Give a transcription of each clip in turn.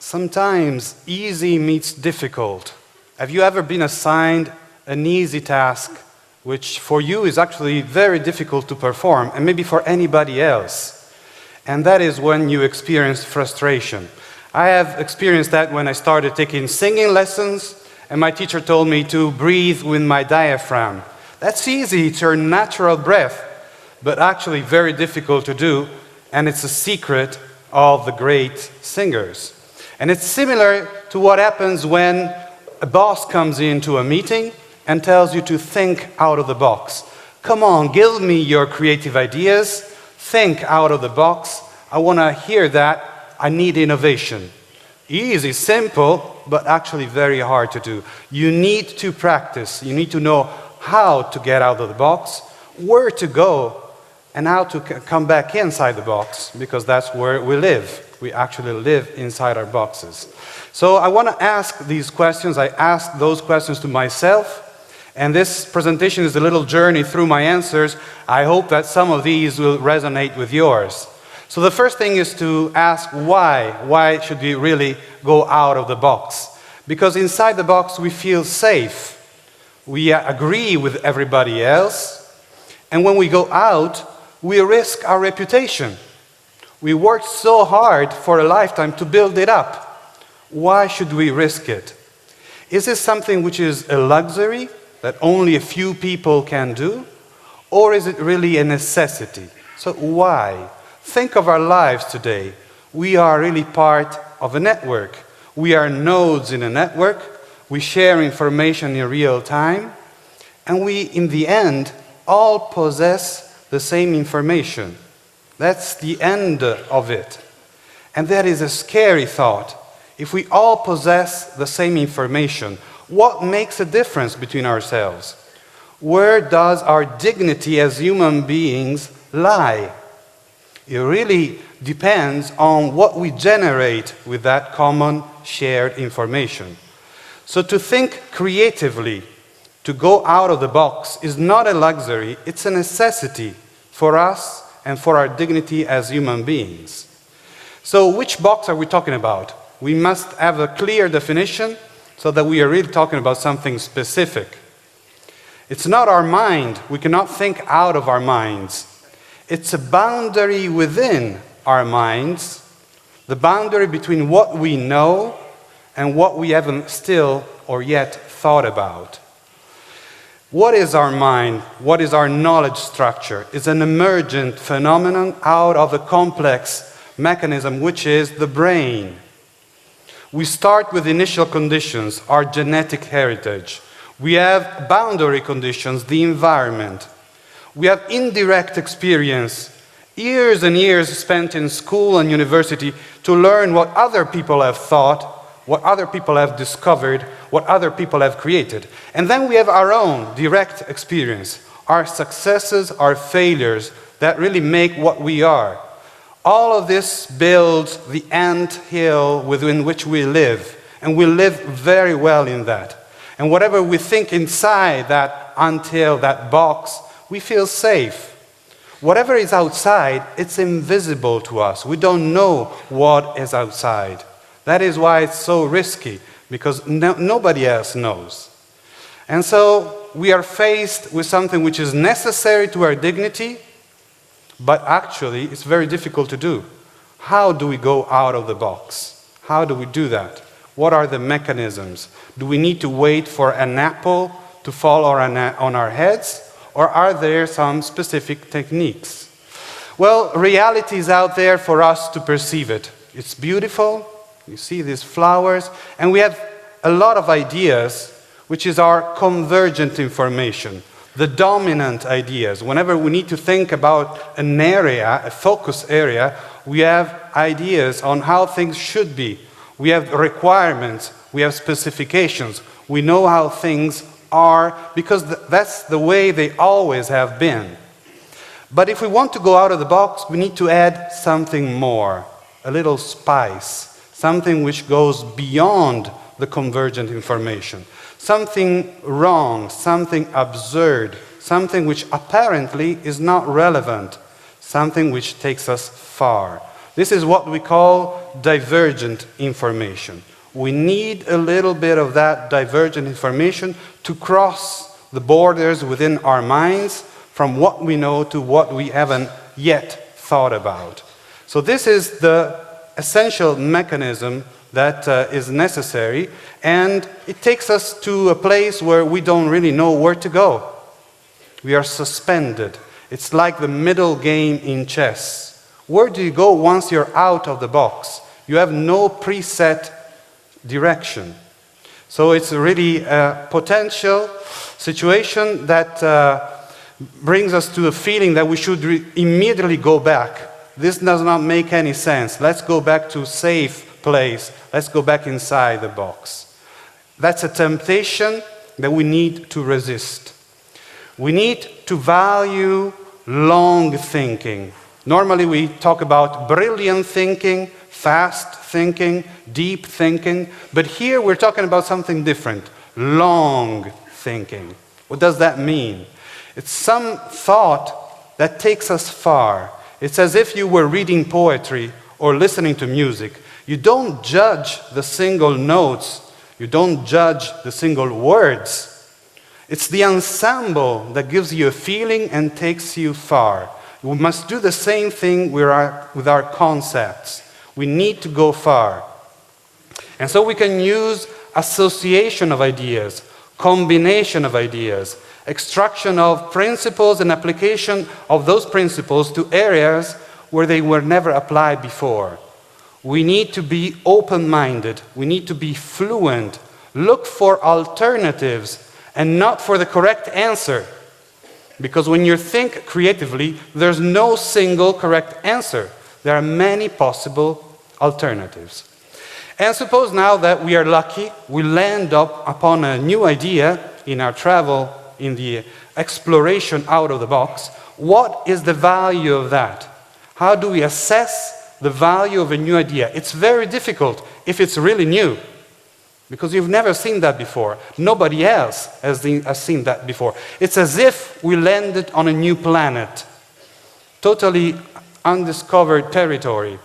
Sometimes easy meets difficult. Have you ever been assigned an easy task which for you is actually very difficult to perform, and maybe for anybody else? And that is when you experience frustration. I have experienced that when I started taking singing lessons, and my teacher told me to breathe with my diaphragm. That's easy, it's your natural breath, but actually very difficult to do, and it's a secret of the great singers. And it's similar to what happens when a boss comes into a meeting and tells you to think out of the box. Come on, give me your creative ideas, think out of the box. I want to hear that. I need innovation. Easy, simple, but actually very hard to do. You need to practice. You need to know how to get out of the box, where to go, and how to come back inside the box, because that's where we live. We actually live inside our boxes. So I want to ask these questions. I asked those questions to myself, and this presentation is a little journey through my answers. I hope that some of these will resonate with yours. So the first thing is to ask why. Why should we really go out of the box? Because inside the box we feel safe. We agree with everybody else. And when we go out, we risk our reputation. We worked so hard for a lifetime to build it up. Why should we risk it? Is this something which is a luxury that only a few people can do? Or is it really a necessity? So why? Think of our lives today. We are really part of a network. We are nodes in a network. We share information in real time. And we, in the end, all possess the same information. That's the end of it. And that is a scary thought. If we all possess the same information, what makes a difference between ourselves? Where does our dignity as human beings lie? It really depends on what we generate with that common shared information. So to think creatively, to go out of the box, is not a luxury, it's a necessity for us and for our dignity as human beings. So which box are we talking about? We must have a clear definition so that we are really talking about something specific. It's not our mind. We cannot think out of our minds. It's a boundary within our minds, the boundary between what we know and what we haven't still or yet thought about. What is our mind? What is our knowledge structure? It's an emergent phenomenon out of a complex mechanism, which is the brain. We start with initial conditions, our genetic heritage. We have boundary conditions, the environment. We have indirect experience, years and years spent in school and university to learn what other people have thought, what other people have discovered, what other people have created. And then we have our own direct experience, our successes, our failures that really make what we are. All of this builds the ant hill within which we live, and we live very well in that. And whatever we think inside that ant hill, that box, we feel safe. Whatever is outside, it's invisible to us. We don't know what is outside. That is why it's so risky, because nobody else knows. And so we are faced with something which is necessary to our dignity, but actually it's very difficult to do. How do we go out of the box? How do we do that? What are the mechanisms? Do we need to wait for an apple to fall on our heads? Or are there some specific techniques? Well, reality is out there for us to perceive it. It's beautiful. You see these flowers. And we have a lot of ideas, which is our convergent information, the dominant ideas. Whenever we need to think about an area, a focus area, we have ideas on how things should be. We have requirements. We have specifications. We know how things are, because that's the way they always have been. But if we want to go out of the box, we need to add something more, a little spice, something which goes beyond the convergent information, something wrong, something absurd, something which apparently is not relevant, something which takes us far. This is what we call divergent information. We need a little bit of that divergent information to cross the borders within our minds from what we know to what we haven't yet thought about. So this is the essential mechanism that is necessary, and it takes us to a place where we don't really know where to go. We are suspended. It's like the middle game in chess. Where do you go once you're out of the box? You have no preset direction. So it's really a potential situation that brings us to a feeling that we should immediately go back. This does not make any sense. Let's go back to a safe place. Let's go back inside the box. That's a temptation that we need to resist. We need to value long thinking. Normally we talk about brilliant thinking, fast thinking, deep thinking, but here we're talking about something different. Long thinking. What does that mean? It's some thought that takes us far. It's as if you were reading poetry or listening to music. You don't judge the single notes. You don't judge the single words. It's the ensemble that gives you a feeling and takes you far. We must do the same thing with our concepts. We need to go far. And so we can use association of ideas, combination of ideas, extraction of principles and application of those principles to areas where they were never applied before. We need to be open-minded. We need to be fluent. Look for alternatives and not for the correct answer. Because when you think creatively, there's no single correct answer. There are many possible alternatives. And suppose now that we are lucky, we land up upon a new idea in our travel, in the exploration out of the box. What is the value of that? How do we assess the value of a new idea? It's very difficult if it's really new, because you've never seen that before. Nobody else has seen that before. It's as if we landed on a new planet, totally undiscovered territory.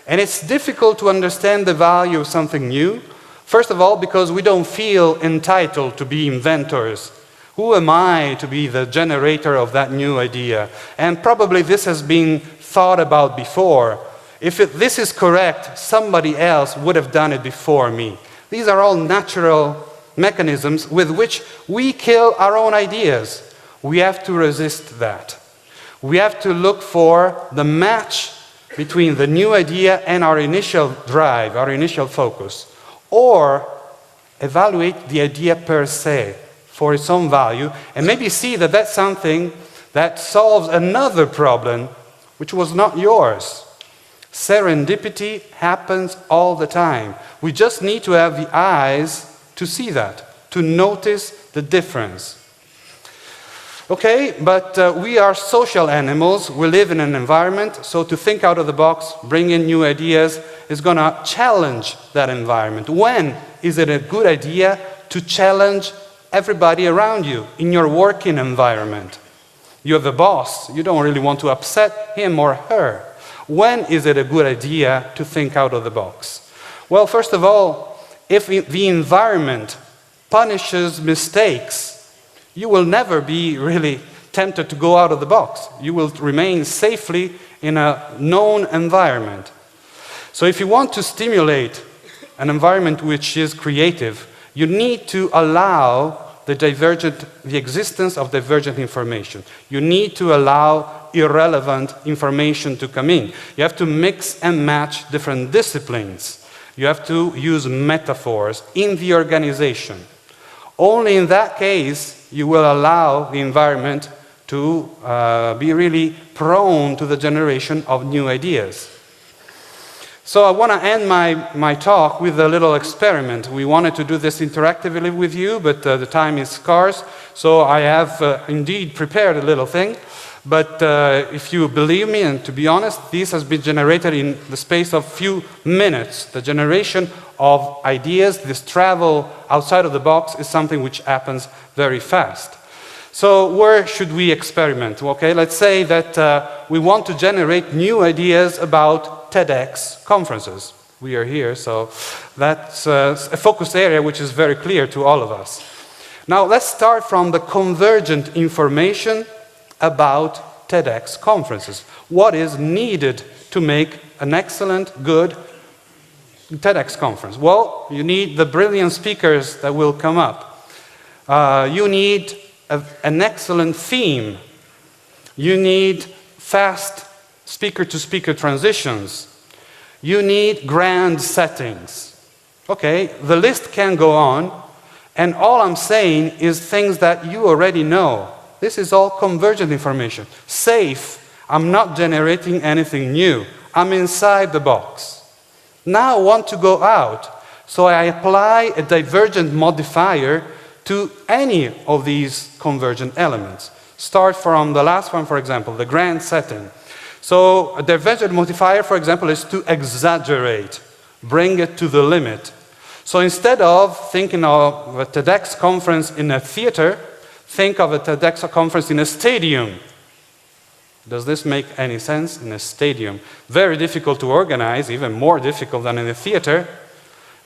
And it's difficult to understand the value of something new. First of all, because we don't feel entitled to be inventors. Who am I to be the generator of that new idea? And probably this has been thought about before. If this is correct, somebody else would have done it before me. These are all natural mechanisms with which we kill our own ideas. We have to resist that. We have to look for the match between the new idea and our initial drive, our initial focus, or evaluate the idea per se for its own value, and maybe see that that's something that solves another problem which was not yours. Serendipity happens all the time. We just need to have the eyes to see that, to notice the difference. Okay, but we are social animals. We live in an environment, so to think out of the box, bring in new ideas, is going to challenge that environment. When is it a good idea to challenge everybody around you in your working environment? You have a boss. You don't really want to upset him or her. When is it a good idea to think out of the box? Well, first of all, if the environment punishes mistakes, you will never be really tempted to go out of the box. You will remain safely in a known environment. So if you want to stimulate an environment which is creative, you need to allow the existence of divergent information. You need to allow irrelevant information to come in. You have to mix and match different disciplines. You have to use metaphors in the organization. Only in that case, you will allow the environment to be really prone to the generation of new ideas. So I want to end my talk with a little experiment. We wanted to do this interactively with you, but the time is scarce. So I have indeed prepared a little thing. But if you believe me, and to be honest, this has been generated in the space of few minutes. The generation of ideas, this travel outside of the box, is something which happens very fast. So where should we experiment? Okay, let's say that we want to generate new ideas about TEDx conferences. We are here, so that's a focus area which is very clear to all of us. Now let's start from the convergent information about TEDx conferences. What is needed to make an excellent, good TEDx conference? Well, you need the brilliant speakers that will come up. You need an excellent theme. You need fast speaker-to-speaker transitions. You need grand settings. Okay, the list can go on, and all I'm saying is things that you already know. This is all convergent information. Safe, I'm not generating anything new. I'm inside the box. Now I want to go out, so I apply a divergent modifier to any of these convergent elements. Start from the last one, for example, the grand setting. So a divergent modifier, for example, is to exaggerate, bring it to the limit. So instead of thinking of a TEDx conference in a theater, think of a TEDx conference in a stadium. Does this make any sense? In a stadium. Very difficult to organize, even more difficult than in a theater.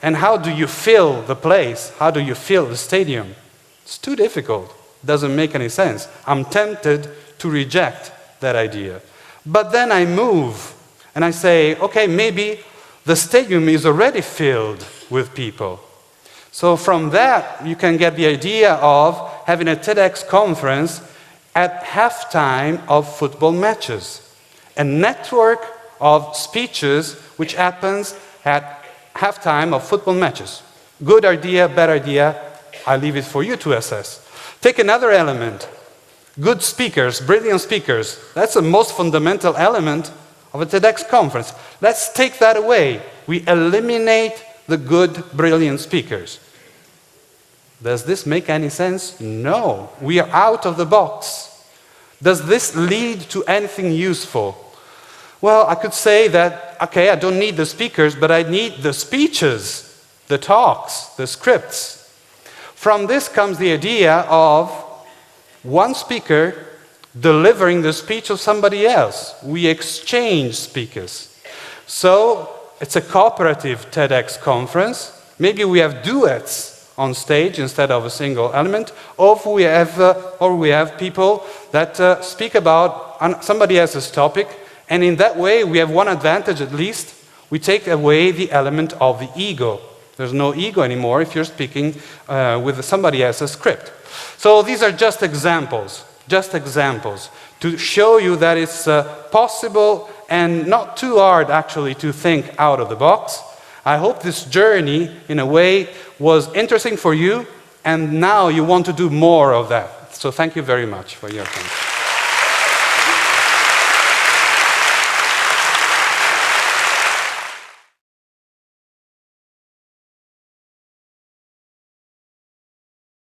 And how do you fill the place? How do you fill the stadium? It's too difficult. Doesn't make any sense. I'm tempted to reject that idea. But then I move and I say, okay, maybe the stadium is already filled with people. So from that, you can get the idea of having a TEDx conference at halftime of football matches. A network of speeches which happens at halftime of football matches. Good idea, bad idea, I leave it for you to assess. Take another element. Good speakers, brilliant speakers. That's the most fundamental element of a TEDx conference. Let's take that away. We eliminate the good, brilliant speakers. Does this make any sense? No. We are out of the box. Does this lead to anything useful? Well, I could say that, okay, I don't need the speakers, but I need the speeches, the talks, the scripts. From this comes the idea of one speaker delivering the speech of somebody else. We exchange speakers. So it's a cooperative TEDx conference. Maybe we have duets on stage instead of a single element, or we have people that speak about somebody else's topic, and in that way we have one advantage at least. We take away the element of the ego. There's no ego anymore if you're speaking with somebody else's script. So these are just examples to show you that it's possible and not too hard actually to think out of the box. I hope this journey, in a way, was interesting for you, and now you want to do more of that. So thank you very much for your time.